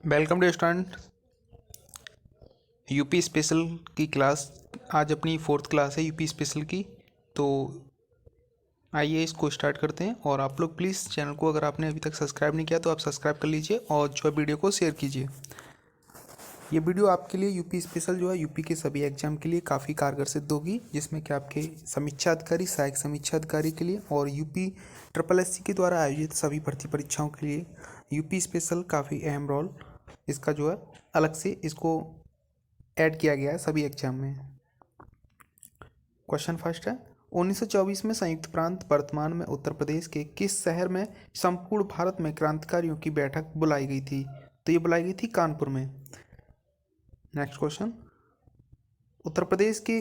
Welcome day student. UP special की class आज अपनी फोर्थ क्लास है यूपी स्पेशल की। तो आइए इसको स्टार्ट करते हैं। और आप लोग प्लीज़ चैनल को अगर आपने अभी तक सब्सक्राइब नहीं किया तो आप सब्सक्राइब कर लीजिए और जो है वीडियो को शेयर कीजिए। ये वीडियो आपके लिए यूपी स्पेशल जो है यूपी के सभी एग्जाम के लिए काफ़ी कारगर सिद्ध होगी, जिसमें कि आपके समीक्षा अधिकारी, सहायक समीक्षा अधिकारी के लिए और यूपी ट्रिपल एससी के द्वारा आयोजित सभी भर्ती परीक्षाओं के लिए यूपी स्पेशल काफ़ी अहम रोल इसका जो है अलग से इसको ऐड किया गया है सभी एग्जाम में। क्वेश्चन फर्स्ट है, 1924 में संयुक्त प्रांत वर्तमान में उत्तर प्रदेश के किस शहर में संपूर्ण भारत में क्रांतिकारियों की बैठक बुलाई गई थी? तो ये बुलाई गई थी कानपुर में। नेक्स्ट क्वेश्चन, उत्तर प्रदेश के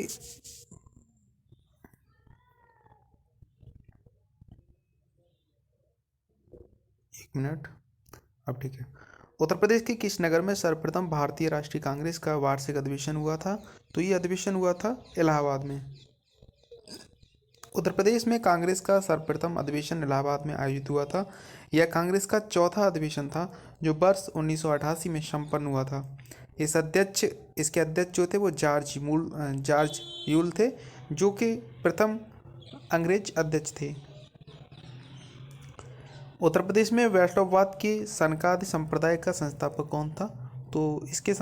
एक मिनट, अब ठीक है। उत्तर प्रदेश के किस नगर में सर्वप्रथम भारतीय राष्ट्रीय कांग्रेस का वार्षिक अधिवेशन हुआ था? तो ये अधिवेशन हुआ था इलाहाबाद में। उत्तर प्रदेश में कांग्रेस का सर्वप्रथम अधिवेशन इलाहाबाद में आयोजित हुआ था। यह कांग्रेस का चौथा अधिवेशन था जो वर्ष 1988 में संपन्न हुआ था। इसके अध्यक्ष जो थे वो जॉर्ज यूल थे, जो कि प्रथम अंग्रेज अध्यक्ष थे। उत्तर प्रदेश में वैष्णववाद के सनकादि संप्रदाय का संस्थापक कौन था? तो इसके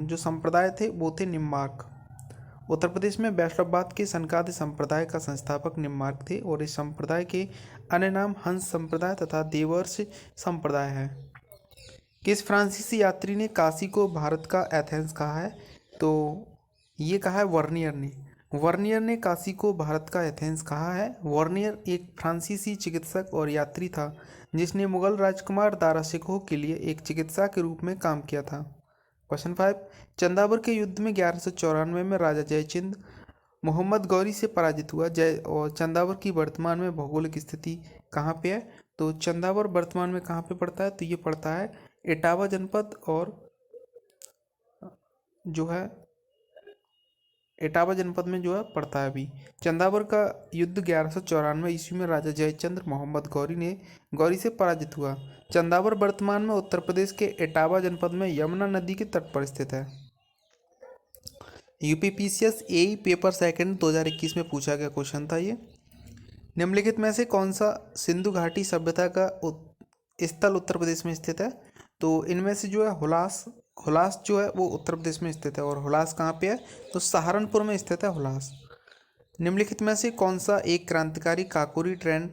जो संप्रदाय थे वो थे निम्बार्क। उत्तर प्रदेश में वैष्णववाद के सनकादि संप्रदाय का संस्थापक निम्बार्क थे और इस संप्रदाय के अन्य नाम हंस संप्रदाय तथा देवर्ष संप्रदाय है। किस फ्रांसीसी यात्री ने काशी को भारत का एथेंस कहा है? तो ये कहा है वर्नियर ने काशी को भारत का एथेंस कहा है। वर्नियर एक फ्रांसीसी चिकित्सक और यात्री था जिसने मुगल राजकुमार दारा शिकोह के लिए एक चिकित्सा के रूप में काम किया था। क्वेश्चन 5, चंदावर के युद्ध में 1194 में राजा जयचंद मोहम्मद गौरी से पराजित हुआ। और चंदावर की वर्तमान में भौगोलिक स्थिति कहाँ पे है? तो चंदावर वर्तमान में कहाँ पे पड़ता है? तो ये पड़ता है इटावा जनपद और जो है इटावा जनपद में जो है पड़ता है। अभी चंदावर का युद्ध 1194 ईस्वी में राजा जयचंद्र मोहम्मद गौरी से पराजित हुआ। चंदावर वर्तमान में उत्तर प्रदेश के इटावा जनपद में यमुना नदी के तट पर स्थित है। यूपीपीसीएस एई पेपर सेकंड 2021 में पूछा गया क्वेश्चन था ये, निम्नलिखित में से कौन सा सिंधु घाटी सभ्यता का स्थल उत्तर प्रदेश में स्थित है? तो इनमें से जो है हुलास जो है वो उत्तर प्रदेश में स्थित है। और हुलास कहाँ पे है? तो सहारनपुर में स्थित है हुलास। निम्नलिखित में से कौन सा एक क्रांतिकारी काकोरी ट्रेन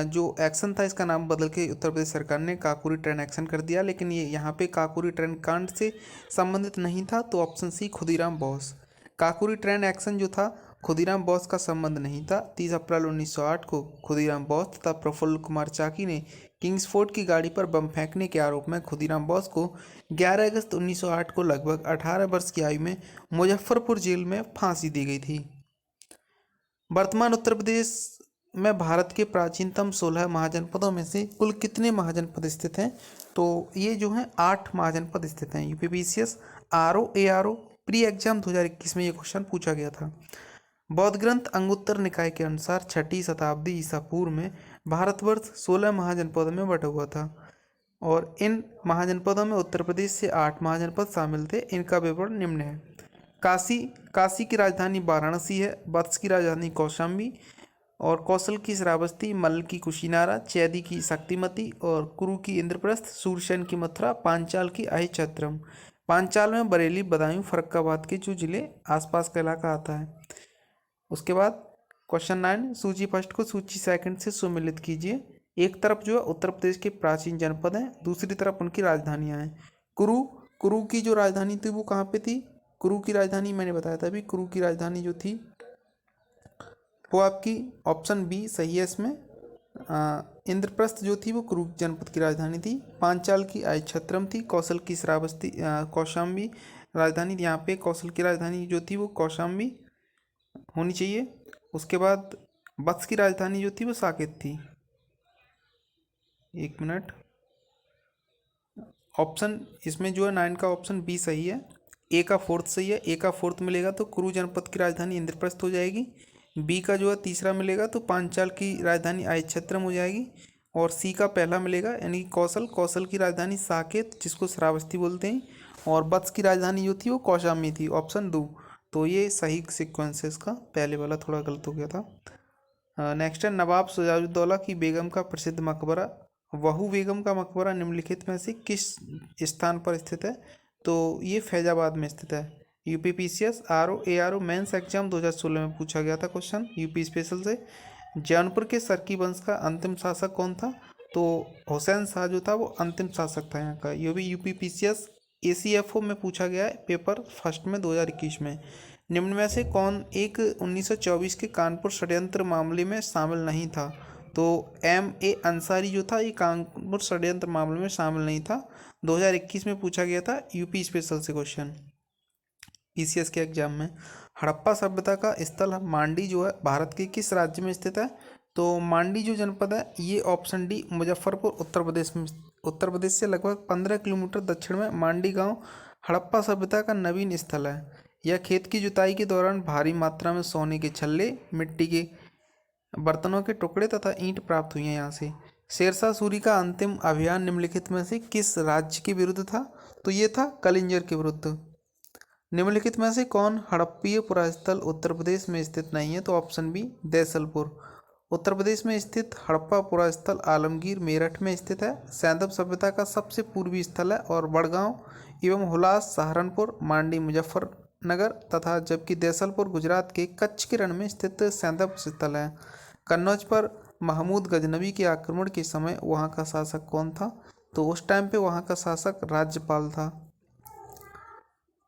जो एक्शन था, इसका नाम बदल के उत्तर प्रदेश सरकार ने काकोरी ट्रेन एक्शन कर दिया, लेकिन ये यहाँ पे काकोरी ट्रेन कांड से संबंधित नहीं था। तो option C Khudiram Bose. Kakori train action जो था खुदीराम बोस का संबंध नहीं था। 30 अप्रैल 1908 को खुदीराम बोस तथा प्रफुल्ल कुमार चाकी ने किंग्सफोर्ड की गाड़ी पर बम फेंकने के आरोप में खुदीराम बोस को 11 अगस्त 1908 को लगभग 18 वर्ष की आयु में मुजफ्फरपुर जेल में फांसी दी गई थी। वर्तमान उत्तर प्रदेश में भारत के प्राचीनतम 16 महाजनपदों में से कुल कितने महाजनपद स्थित हैं? तो ये जो हैं 8 महाजनपद स्थित हैं। UPPCS RO ARO pre exam 2021 में ये क्वेश्चन पूछा गया था। बौद्ध ग्रंथ अंगुत्तर निकाय के अनुसार 6ठी शताब्दी ईसा पूर्व में भारतवर्ष 16 महाजनपदों में बटा हुआ था और इन महाजनपदों में उत्तर प्रदेश से 8 महाजनपद शामिल थे। इनका विवरण निम्न है। काशी की राजधानी वाराणसी है। वत्स की राजधानी कौशाम्बी और कौशल की श्रावस्ती, मल्ल की कुशीनारा, चैदी की शक्तिमती और कुरु की इंद्रप्रस्थ, सूरसेन की मथुरा, पांचाल की अहिच्छत्रम। पांचाल में बरेली, बदायूं, फर्रुखाबाद के जो जिले आसपास का इलाका आता है। उसके बाद क्वेश्चन 9, सूची फर्स्ट को सूची सेकंड से सुमेलित कीजिए। एक तरफ जो है उत्तर प्रदेश के प्राचीन जनपद हैं, दूसरी तरफ उनकी राजधानियां हैं। कुरु की जो राजधानी थी वो कहाँ पे थी? कुरु की राजधानी मैंने बताया था अभी, कुरु की राजधानी जो थी वो आपकी ऑप्शन बी सही है इसमें। इंद्रप्रस्थ जो थी वो कुरु जनपद की राजधानी थी। पांचाल की अहिच्छत्रम थी। कौशल की श्रावस्ती कौशाम्बी राजधानी, यहाँ पे कौशल की राजधानी जो थी वो कौशाम्बी होनी चाहिए। उसके बाद वत्स की राजधानी जो थी वो साकेत थी। एक मिनट, ऑप्शन इसमें जो है 9 का ऑप्शन बी सही है। ए का फोर्थ सही है। ए का फोर्थ मिलेगा तो कुरु जनपद की राजधानी इंद्रप्रस्थ हो जाएगी। बी का जो है तीसरा मिलेगा तो पांचाल की राजधानी अहिच्छत्रम हो जाएगी। और सी का पहला मिलेगा, यानी कौशल। कौशल की राजधानी साकेत, जिसको श्रावस्ती बोलते हैं, और वत्स की राजधानी जो थी वो कौशाम्बी थी, ऑप्शन 2। तो ये सही सीक्वेंस है इसका, पहले वाला थोड़ा गलत हो गया था। नेक्स्ट है, नवाब सिराजुद्दौला की बेगम का प्रसिद्ध मकबरा, वहू बेगम का मकबरा निम्नलिखित में से किस स्थान पर स्थित है? तो ये फैजाबाद में स्थित है। UPPCS RO ARO mains exam 2016 में पूछा गया था क्वेश्चन, यूपी स्पेशल से। जौनपुर के सरकी वंश का अंतिम शासक कौन था? तो हुसैन शाह जो था वो अंतिम शासक था यहाँ का। ये भी यूपीपीसीएस एसीएफओ में पूछा गया है, पेपर फर्स्ट में 2021 में। निम्न में से कौन एक 1924 के कानपुर षड्यंत्र मामले में शामिल नहीं था? तो M.A. अंसारी जो था ये कानपुर षड्यंत्र मामले में शामिल नहीं था। 2021 में पूछा गया था यूपी स्पेशल से क्वेश्चन, पीसीएस के एग्जाम में। हड़प्पा सभ्यता का स्थल मांडी जो है भारत के किस राज्य में स्थित है? तो मांडी जो जनपद है ये ऑप्शन डी मुजफ्फरपुर उत्तर प्रदेश में, उत्तर प्रदेश से लगभग 15 किलोमीटर दक्षिण में मांडी गांव हड़प्पा सभ्यता का नवीन स्थल है। यह खेत की जुताई के दौरान भारी मात्रा में सोने के छल्ले, मिट्टी के बर्तनों के टुकड़े तथा ईंट प्राप्त हुई हैं यहाँ से। शेरशाह सूरी का अंतिम अभियान निम्नलिखित में से किस राज्य के विरुद्ध था? तो ये था कलिंजर के विरुद्ध। निम्नलिखित में से कौन हड़प्पीय पुरास्थल उत्तर प्रदेश में स्थित नहीं है? तो ऑप्शन बी देसलपुर। उत्तर प्रदेश में स्थित हड़प्पा पुरास्थल आलमगीर मेरठ में स्थित है। सैंधव सभ्यता का सबसे पूर्वी स्थल है, और बड़गांव एवं हुलास सहारनपुर, मांडी मुजफ्फरनगर तथा जबकि देसलपुर गुजरात के कच्छ के रण में स्थित सैंधव स्थल है। कन्नौज पर महमूद गजनवी के आक्रमण के समय वहाँ का शासक कौन था? तो उस टाइम पे वहाँ का शासक राज्यपाल था।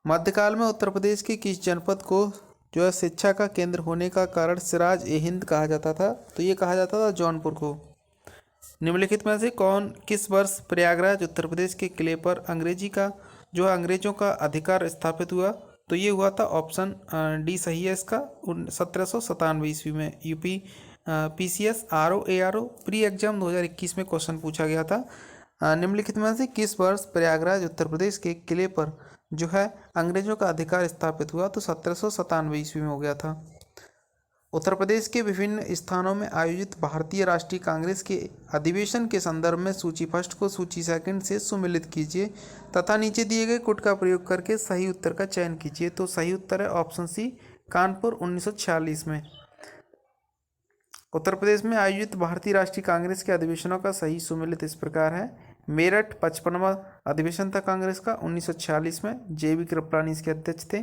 मध्यकाल में उत्तर प्रदेश के किस जनपद को जो है शिक्षा का केंद्र होने का कारण सिराज ए हिंद कहा जाता था? तो ये कहा जाता था जौनपुर को। निम्नलिखित में से कौन किस वर्ष प्रयागराज उत्तर प्रदेश के किले पर अंग्रेजी का जो है अंग्रेजों का अधिकार स्थापित हुआ? तो ये हुआ था ऑप्शन डी सही है इसका, 1797 ईस्वी में। UP PCS RO ARO pre exam 2021 में क्वेश्चन पूछा गया था। निम्नलिखित में से किस वर्ष प्रयागराज उत्तर प्रदेश के किले पर जो है अंग्रेजों का अधिकार स्थापित हुआ? तो 1797 ईस्वी में हो गया था। उत्तर प्रदेश के विभिन्न स्थानों में आयोजित भारतीय राष्ट्रीय कांग्रेस के अधिवेशन के संदर्भ में सूची फर्स्ट को सूची सेकंड से सुमेलित कीजिए तथा नीचे दिए गए कुट का प्रयोग करके सही उत्तर का चयन कीजिए। तो सही उत्तर है ऑप्शन सी, कानपुर 1946 में। उत्तर प्रदेश में आयोजित भारतीय राष्ट्रीय कांग्रेस के अधिवेशनों का सही सुमेलित इस प्रकार है। मेरठ 55वां अधिवेशन था कांग्रेस का 1946 में, JV कृपलानी इसके अध्यक्ष थे।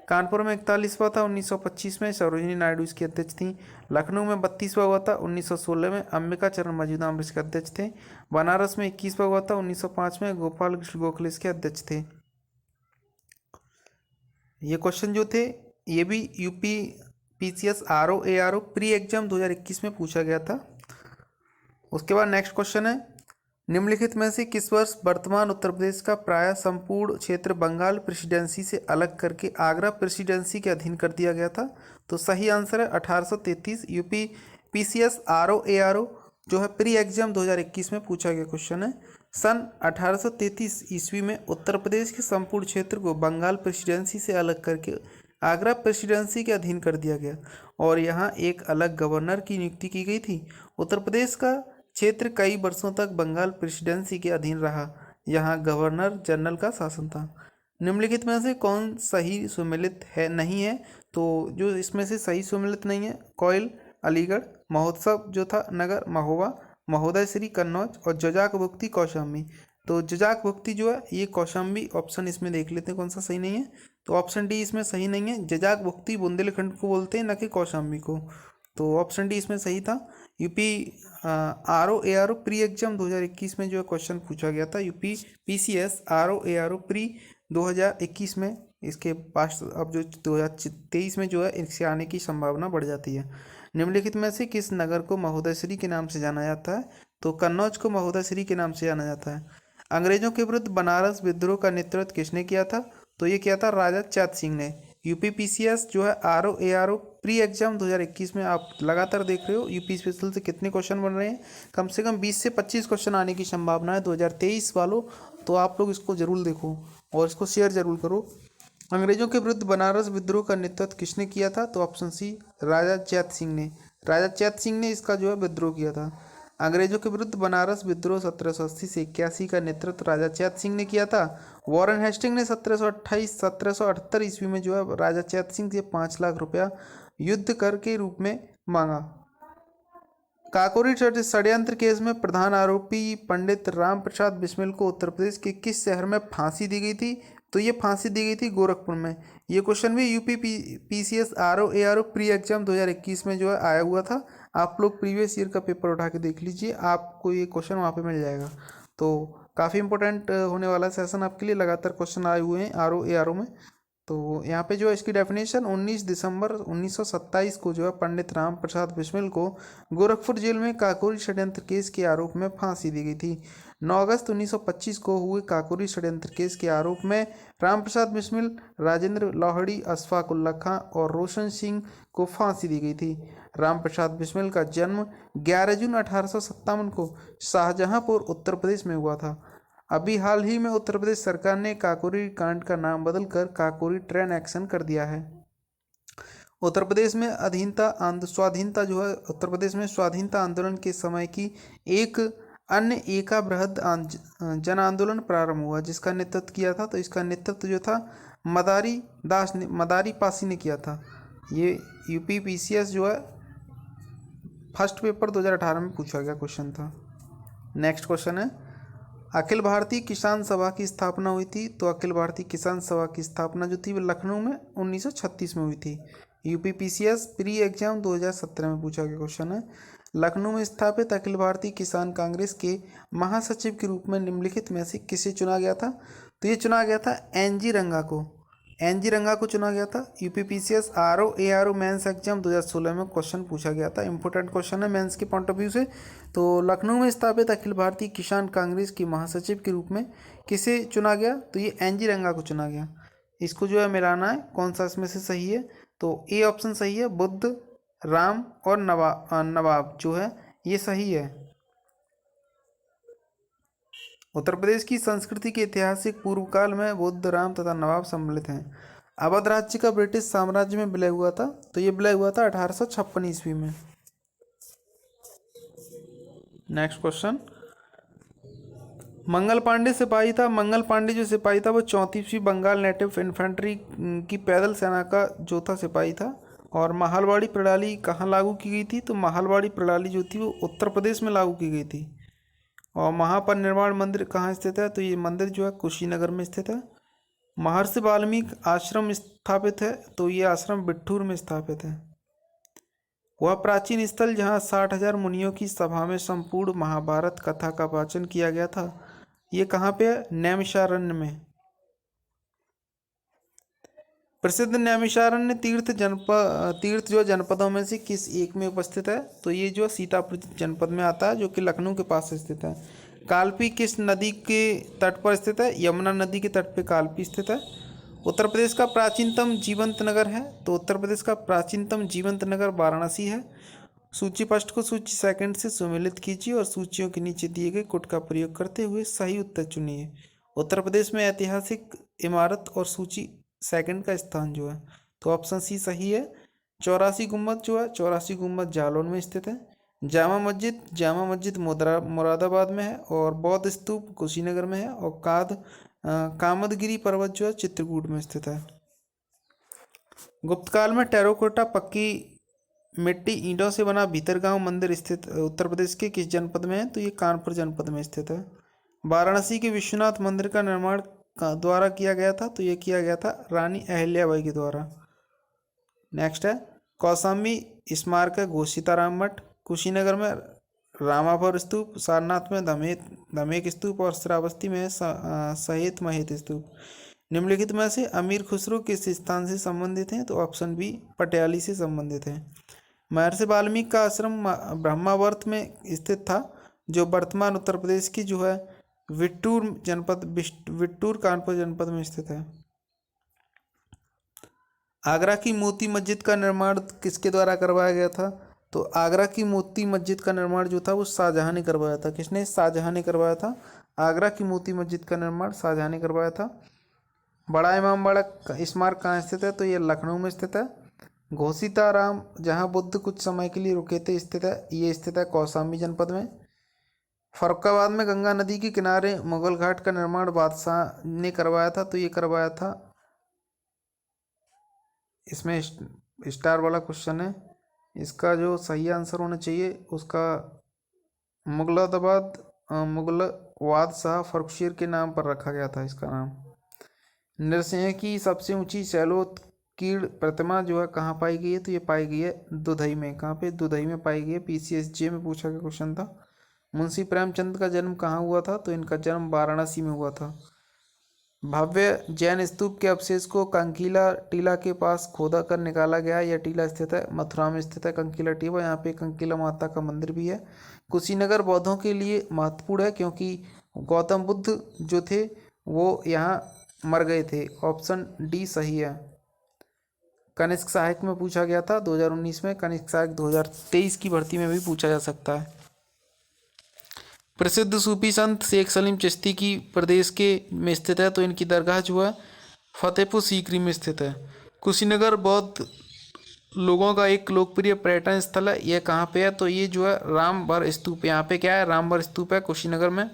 कानपुर में 41वां था 1925 में, सरोजिनी नायडू इसकी अध्यक्ष थी। लखनऊ में 32वां हुआ था 1916 में, अंबिका चरण मजूमदार इसके अध्यक्ष थे। बनारस में 21वां हुआ था 1905 में, गोपाल कृष्ण गोखले इसके अध्यक्ष थे। ये क्वेश्चन जो थे ये भी UP PCS RO ARO pre exam 2021 में पूछा गया था। उसके बाद नेक्स्ट क्वेश्चन है, निम्नलिखित में से किस वर्ष वर्तमान उत्तर प्रदेश का प्राय संपूर्ण क्षेत्र बंगाल प्रेसिडेंसी से अलग करके आगरा प्रेसिडेंसी के अधीन कर दिया गया था? तो सही आंसर है 1833। यूपी पीसीएस आरओ एआरओ जो है प्री एग्जाम 2021 में पूछा गया क्वेश्चन है। सन 1833 ईस्वी में उत्तर प्रदेश के संपूर्ण क्षेत्र को बंगाल प्रेसिडेंसी से अलग करके आगरा प्रेसिडेंसी के अधीन कर दिया गया, और यहाँ एक अलग गवर्नर की नियुक्ति की गई थी। उत्तर प्रदेश का क्षेत्र कई वर्षों तक बंगाल प्रेसिडेंसी के अधीन रहा। यहाँ गवर्नर जनरल का शासन था। निम्नलिखित में से कौन सही सुमेलित है नहीं है? तो जो इसमें से सही सुमेलित नहीं है, कोयल अलीगढ़, महोत्सव जो था नगर महोबा, महोदय श्री कन्नौज और जजाक भुक्ति कौशाम्बी। तो जजाक भुक्ति जो है ये कौशाम्बी ऑप्शन इसमें देख लेते हैं कौन सा सही नहीं है। तो ऑप्शन डी इसमें सही नहीं है। जजाक भुक्ति बुंदेलखंड को बोलते हैं, न कि कौशाम्बी को। तो ऑप्शन डी इसमें सही था। UP RO ARO pre exam 2021 में जो क्वेश्चन पूछा गया था, UP PCS RO ARO pre 2021 में। इसके पास अब जो 2023 में जो है इससे आने की संभावना बढ़ जाती है। निम्नलिखित में से किस नगर को महोदयश्री के नाम से जाना जाता है? तो कन्नौज को महोदयश्री के नाम से जाना जाता है। अंग्रेजों के विरुद्ध बनारस विद्रोह का नेतृत्व किसने किया था? तो ये किया था राजा चैत सिंह ने। यूपी पीसीएस जो है आरओ एआरओ प्री एग्जाम 2021 में आप लगातार देख रहे हो यूपी स्पेशल से कितने क्वेश्चन बन रहे हैं, कम से कम 20 से 25 क्वेश्चन आने की संभावना है 2023 वालों। तो आप लोग इसको जरूर देखो और इसको शेयर जरूर करो। अंग्रेजों के विरुद्ध बनारस विद्रोह का नेतृत्व किसने किया था? तो ऑप्शन सी, राजा चैत सिंह ने। राजा चैत सिंह ने इसका जो है विद्रोह किया था। अंग्रेजों के विरुद्ध बनारस विद्रोह 1780 से 81 का नेतृत्व राजा चैत सिंह ने किया था। वॉरेन हेस्टिंग ने 1778 ईस्वी में जो है राजा चैत सिंह से 5 लाख रुपया युद्ध कर के रूप में मांगा। काकोरी षड्यंत्र केस में प्रधान आरोपी पंडित राम प्रसाद बिस्मिल को उत्तर प्रदेश के किस शहर में फांसी दी गई थी? तो ये फांसी दी गई थी गोरखपुर में। ये क्वेश्चन भी UP PCS RO ARO pre exam 2021 में जो है आया हुआ था। आप लोग प्रीवियस ईयर का पेपर उठा के देख लीजिए, आपको ये क्वेश्चन वहाँ पे मिल जाएगा। तो काफ़ी इंपॉर्टेंट होने वाला सेशन आपके लिए, लगातार क्वेश्चन आए हुए हैं आरओ एआरओ में। तो यहाँ पे जो है इसकी डेफिनेशन 19 दिसंबर 1927 को जो है पंडित राम प्रसाद बिस्मिल को गोरखपुर जेल में काकोरी षड्यंत्र केस के आरोप में फांसी दी गई थी। 9 अगस्त 1925 को हुए काकोरी षड्यंत्र केस के आरोप में राम प्रसाद बिस्मिल, राजेंद्र लाहड़ी, अशफाक उल्ला खां और रोशन सिंह को फांसी दी गई थी। राम प्रसाद बिस्मिल का जन्म 11 जून 1857 को शाहजहांपुर उत्तर प्रदेश में हुआ था। अभी हाल ही में उत्तर प्रदेश सरकार ने काकोरी कांड का नाम बदलकर काकोरी ट्रेन एक्शन कर दिया है। उत्तर प्रदेश में स्वाधीनता जो है उत्तर प्रदेश में स्वाधीनता आंदोलन के समय की एक अन्य एका बृहद जन आंदोलन प्रारंभ हुआ, जिसका नेतृत्व किया था। तो इसका नेतृत्व जो था मदारी पासी ने किया था। ये यूपी पीसीएस जो है फर्स्ट पेपर 2018 में पूछा गया क्वेश्चन था। नेक्स्ट क्वेश्चन है, अखिल भारतीय किसान सभा की स्थापना हुई थी। तो अखिल भारतीय किसान सभा की स्थापना जो थी वो लखनऊ में 1936 में हुई थी। यूपी पीसीएस प्री एग्जाम 2017 में पूछा गया क्वेश्चन है। लखनऊ में स्थापित अखिल भारतीय किसान कांग्रेस के महासचिव के रूप में निम्नलिखित में से किसे चुना गया था? तो ये चुना गया था एनजी रंगा को। एनजी रंगा को चुना गया था। UP PCS RO ARO mains exam 2016 में क्वेश्चन पूछा गया था। इंपॉर्टेंट क्वेश्चन है मेंस के पॉइंट ऑफ व्यू से। तो लखनऊ में स्थापित अखिल भारतीय किसान कांग्रेस के महासचिव के रूप में किसे चुना गया? तो ये एनजी रंगा को चुना गया। इसको जो है मिलाना है, कौन सा इसमें से सही है? तो ए ऑप्शन सही है, बुद्ध, राम और नवाब जो है ये सही है। उत्तर प्रदेश की संस्कृति के ऐतिहासिक पूर्व काल में बुद्ध, राम तथा नवाब सम्मिलित हैं। अवध राज्य का ब्रिटिश साम्राज्य में विलय हुआ था। तो ये विलय हुआ था 1856 ईस्वी में। नेक्स्ट क्वेश्चन, मंगल पांडे सिपाही था। मंगल पांडे जो सिपाही था वो 34वीं बंगाल नेटिव इन्फेंट्री की पैदल सेना का चौथा सिपाही था। और महालवाड़ी प्रणाली कहाँ लागू की गई थी? तो महालवाड़ी प्रणाली जो थी वो उत्तर प्रदेश में लागू की गई थी। और महापरिनिर्वाण मंदिर कहाँ स्थित है? तो ये मंदिर जो है कुशीनगर में स्थित है। महर्षि वाल्मीकि आश्रम स्थापित है। तो ये आश्रम बिट्ठूर में स्थापित है। वह प्राचीन स्थल जहाँ 60,000 मुनियों की सभा में संपूर्ण महाभारत कथा का वाचन किया गया था, ये कहाँ पे है? नैमिषारण्य में। प्रसिद्ध नैमिषारण्य तीर्थ जो जनपदों में से किस एक में उपस्थित है? तो ये जो सीतापुर जनपद में आता है, जो कि लखनऊ के पास स्थित है। कालपी किस नदी के तट पर स्थित है? यमुना नदी के तट पे कालपी स्थित है। उत्तर प्रदेश का प्राचीनतम जीवंत नगर है। तो उत्तर प्रदेश का प्राचीनतम जीवंत नगर वाराणसी है। सूची फर्स्ट को सूची सेकंड से सुमेलित कीजिए और सूचियों के नीचे दिए गए कोड का प्रयोग करते हुए सही उत्तर चुनिए। उत्तर प्रदेश में ऐतिहासिक इमारत और सूची सेकंड का स्थान जो है, तो ऑप्शन सी सही है। 84 गुम्बद जो है, 84 गुम्बद जालौन में स्थित है। जामा मस्जिद मुरादाबाद में है। और बौद्ध स्तूप कुशीनगर में है। और कामदगिरी पर्वत जो है चित्रकूट में स्थित है। गुप्त काल में टेराकोटा पक्की मिट्टी ईंटों से बना भीतरगांव मंदिर स्थित उत्तर प्रदेश के किस जनपद में है? तो ये कानपुर जनपद में स्थित है। वाराणसी के विश्वनाथ मंदिर का निर्माण द्वारा किया गया था। तो ये किया गया था रानी अहिल्याबाई के द्वारा। नेक्स्ट है, कौशाम्बी स्मारक है घोषिताराम मठ। कुशीनगर में रामाभर स्तूप, सारनाथ में धमेक स्तूप और श्रावस्ती में सहेत महेत स्तूप। निम्नलिखित में से अमीर खुसरो किस स्थान से संबंधित हैं? तो ऑप्शन बी पटियाली से संबंधित है। महर्षि वाल्मीकि का आश्रम ब्रह्मावर्त में स्थित था, जो वर्तमान उत्तर प्रदेश की जो है विट्टूर कानपुर जनपद में स्थित है। आगरा की मोती मस्जिद का निर्माण किसके द्वारा करवाया गया था? तो आगरा की मोती मस्जिद का निर्माण जो था वो शाहजहां ने करवाया था। किसने? शाहजहां ने करवाया था। आगरा की मोती मस्जिद का निर्माण शाहजहां ने करवाया था। बड़ा इमामबाड़ा स्मारक कहाँ स्थित है? तो ये लखनऊ में स्थित है। घोषिताराम जहाँ बुद्ध कुछ समय के लिए रुके थे स्थित है, ये स्थित है कौशाम्बी जनपद में। फर्रुखाबाद में गंगा नदी के किनारे मुगल घाट का निर्माण बादशाह ने करवाया था, तो ये करवाया था। इसमें स्टार वाला क्वेश्चन है, इसका जो सही आंसर होना चाहिए उसका मुगलादाबाद मुगलवाद शाह फर्रुखशीर के नाम पर रखा गया था इसका नाम। नरसिंह की सबसे ऊंची शैलोत्कीर्ण प्रतिमा जो है कहाँ पाई गई है, तो ये पाई गई है दुधई में। कहाँ पे? दुधई में पाई गई है। पीसीएसजे में पूछा गया क्वेश्चन था। मुंशी प्रेमचंद का जन्म कहाँ हुआ था, तो इनका जन्म वाराणसी में हुआ था। भव्य जैन स्तूप के अवशेष को कंकीला टीला के पास खोदा कर निकाला गया। यह टीला स्थित है मथुरा में, स्थित है कंकीला टीला। यहाँ पे कंकीला माता का मंदिर भी है। कुशीनगर बौद्धों के लिए महत्वपूर्ण है क्योंकि गौतम बुद्ध जो थे वो यहाँ मर गए थे। ऑप्शन डी सही है। कनिष्क सहायक में पूछा गया था 2019 में। कनिष्क सहायक 2023 की भर्ती में भी पूछा जा सकता है। प्रसिद्ध सूफी संत शेख सलीम चिश्ती की प्रदेश के में स्थित है, तो इनकी दरगाह जो है फतेहपुर सीकरी में स्थित है। कुशीनगर बौद्ध लोगों का एक लोकप्रिय पर्यटन स्थल है। यह कहाँ पे है, तो ये जो है रामबर स्तूप। यहाँ पे क्या है? रामबर स्तूप है कुशीनगर में।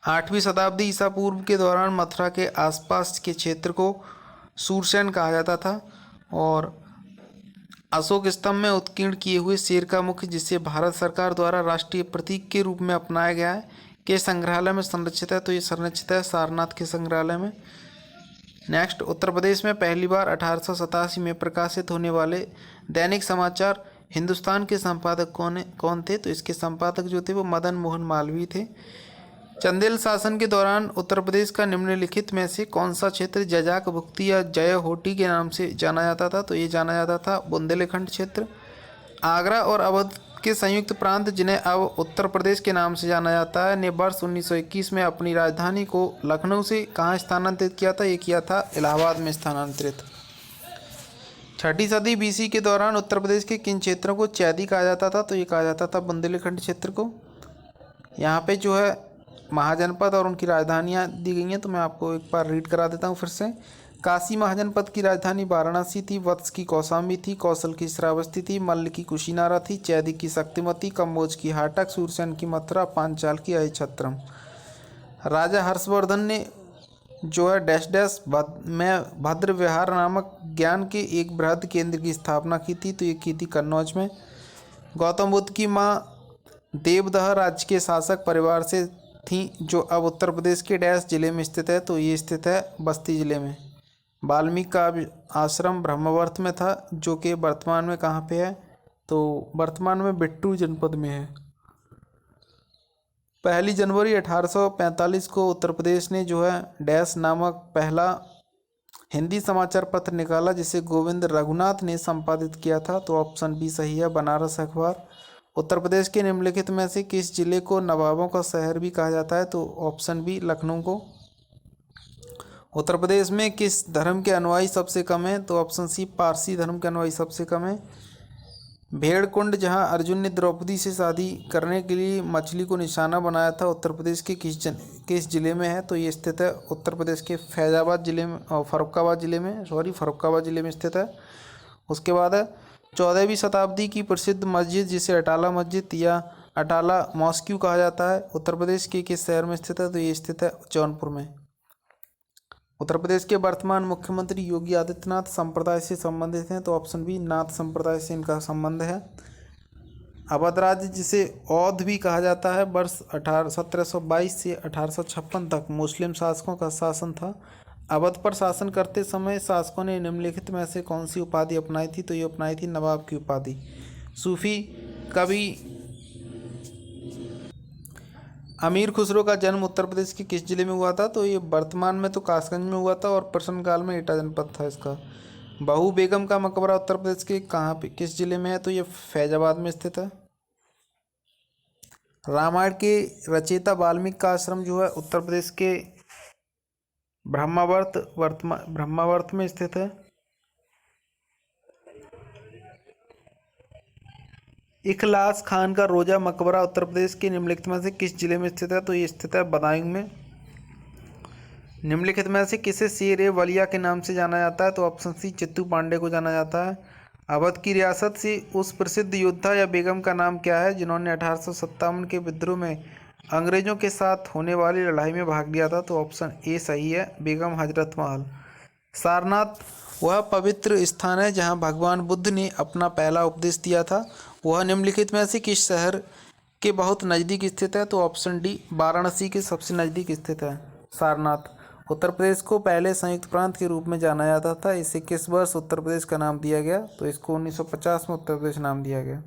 8वीं शताब्दी ईसा पूर्व के दौरान मथुरा के आसपास के क्षेत्र को सूरसेन कहा जाता था। और अशोक स्तंभ में उत्कीर्ण किए हुए शेर का मुख, जिसे भारत सरकार द्वारा राष्ट्रीय प्रतीक के रूप में अपनाया गया है, के संग्रहालय में संरक्षित है, तो ये संरक्षित है सारनाथ के संग्रहालय में। नेक्स्ट, उत्तर प्रदेश में पहली बार 1887 में प्रकाशित होने वाले दैनिक समाचार हिंदुस्तान के संपादक कौन थे, तो इसके संपादक जो थे वो मदन मोहन मालवीय थे। चंदेल शासन के दौरान उत्तर प्रदेश का निम्नलिखित में से कौन सा क्षेत्र जजाक भुक्ति या जय होटी के नाम से जाना जाता था, तो ये जाना जाता था बुंदेलखंड क्षेत्र। आगरा और अवध के संयुक्त प्रांत, जिन्हें अब उत्तर प्रदेश के नाम से जाना जाता है, ने वर्ष 1921 में अपनी राजधानी को लखनऊ से कहाँ स्थानांतरित किया था? ये किया था इलाहाबाद में स्थानांतरित। 6ठी सदी बीसी के दौरान उत्तर प्रदेश के किन क्षेत्रों को चैदी कहा जाता था, तो ये कहा जाता था बुंदेलखंड क्षेत्र को। यहाँ पे जो है महाजनपद और उनकी राजधानियाँ दी गई हैं, तो मैं आपको एक बार रीड करा देता हूँ फिर से। काशी महाजनपद की राजधानी वाराणसी थी। वत्स की कौशाम्बी थी। कौशल की श्रावस्ती थी। मल्ल की कुशीनारा थी। चैदी की शक्तिमती। कम्बोज की हाटक। सूरसेन की मथुरा। पांचाल की अहिछत्रम। राजा हर्षवर्धन ने जो है डैश डैश में भद्र विहार नामक ज्ञान के एक बृहद केंद्र की स्थापना की थी, तो ये की थी कन्नौज में। गौतम बुद्ध की माँ देवदह राज्य के शासक परिवार से थी, जो अब उत्तर प्रदेश के डैश जिले में स्थित है, तो ये स्थित है बस्ती जिले में। वाल्मीकि का आश्रम ब्रह्मवर्त में था, जो कि वर्तमान में कहाँ पे है, तो वर्तमान में बिट्टू जनपद में है। 1 जनवरी 1845 को उत्तर प्रदेश ने जो है डैश नामक पहला हिंदी समाचार पत्र निकाला, जिसे गोविंद रघुनाथ ने संपादित किया था, तो ऑप्शन बी सही है, बनारस अखबार। उत्तर प्रदेश के निम्नलिखित में से किस जिले को नवाबों का शहर भी कहा जाता है, तो ऑप्शन बी लखनऊ को। उत्तर प्रदेश में किस धर्म के अनुयायी सबसे कम है, तो ऑप्शन सी पारसी धर्म के अनुयायी सबसे कम है। भेड़कुंड, जहां अर्जुन ने द्रौपदी से शादी करने के लिए मछली को निशाना बनाया था, उत्तर प्रदेश के किस जिले में है, तो ये स्थित है उत्तर प्रदेश के फैजाबाद जिले में, फर्रुखाबाद जिले में स्थित है। उसके बाद है 14वीं शताब्दी की प्रसिद्ध मस्जिद, जिसे अटाला मस्जिद या अटाला मॉस्क्यू कहा जाता है, उत्तर प्रदेश के किस शहर में स्थित है, तो ये स्थित है जौनपुर में। उत्तर प्रदेश के वर्तमान मुख्यमंत्री योगी आदित्यनाथ संप्रदाय से संबंधित हैं, तो ऑप्शन बी नाथ संप्रदाय से इनका संबंध है। अवध राज्य, जिसे औध भी कहा जाता है, वर्ष 1722 से 1856 तक मुस्लिम शासकों का शासन था। अवध पर शासन करते समय शासकों ने निम्नलिखित में से कौन सी उपाधि अपनाई थी, तो ये अपनाई थी नवाब की उपाधि। सूफी कवि अमीर खुसरो का जन्म उत्तर प्रदेश के किस जिले में हुआ था, तो ये वर्तमान में तो कासगंज में हुआ था और प्रश्न काल में एटा जनपद था इसका। बहू बेगम का मकबरा उत्तर प्रदेश के कहाँ पे किस जिले में है, तो ये फैजाबाद में स्थित है। रामायण के रचयिता वाल्मीकि का आश्रम जो है उत्तर प्रदेश के ब्रह्मावर्त में स्थित है। इखलास खान का रोजा मकबरा उत्तर प्रदेश के निम्नलिखित में से किस जिले में स्थित है, तो ये स्थित है बदायूं में। निम्नलिखित में से किसे शेर ए वलिया के नाम से जाना जाता है, तो ऑप्शन सी चित्तू पांडे को जाना जाता है। अवध की रियासत से उस प्रसिद्ध योद्धा या बेगम का नाम क्या है जिन्होंने 1857 के विद्रोह में अंग्रेजों के साथ होने वाली लड़ाई में भाग लिया था? तो ऑप्शन ए सही है, बेगम हजरत महल। सारनाथ वह पवित्र स्थान है जहां भगवान बुद्ध ने अपना पहला उपदेश दिया था। वह निम्नलिखित में से किस शहर के बहुत नज़दीक स्थित है? तो ऑप्शन डी, वाराणसी के सबसे नज़दीक स्थित है सारनाथ। उत्तर प्रदेश को पहले संयुक्त प्रांत के रूप में जाना जाता था। इसे किस वर्ष उत्तर प्रदेश का नाम दिया गया? तो इसको 1950 में उत्तर प्रदेश नाम दिया गया।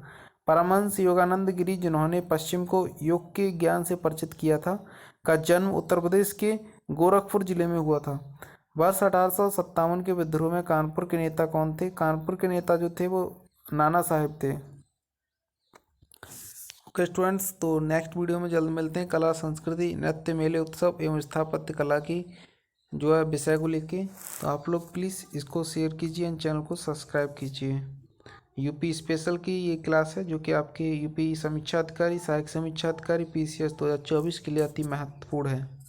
परमहंस योगानंद गिरी जिन्होंने पश्चिम को योग के ज्ञान से परिचित किया था, का जन्म उत्तर प्रदेश के गोरखपुर जिले में हुआ था। वर्ष 1857 के विद्रोह में कानपुर के नेता कौन थे? कानपुर के नेता जो थे वो नाना साहेब थे। ओके स्टूडेंट्स, तो नेक्स्ट वीडियो में जल्द मिलते हैं कला संस्कृति नृत्य मेले उत्सव एवं स्थापत्य कला की जो है विषय को लेके। तो आप लोग प्लीज़ इसको शेयर कीजिए एंड चैनल को सब्सक्राइब कीजिए। यूपी स्पेशल की ये क्लास है जो कि आपके यूपी समीक्षा अधिकारी, सहायक समीक्षा अधिकारी PCS 2024 के लिए अति महत्वपूर्ण है।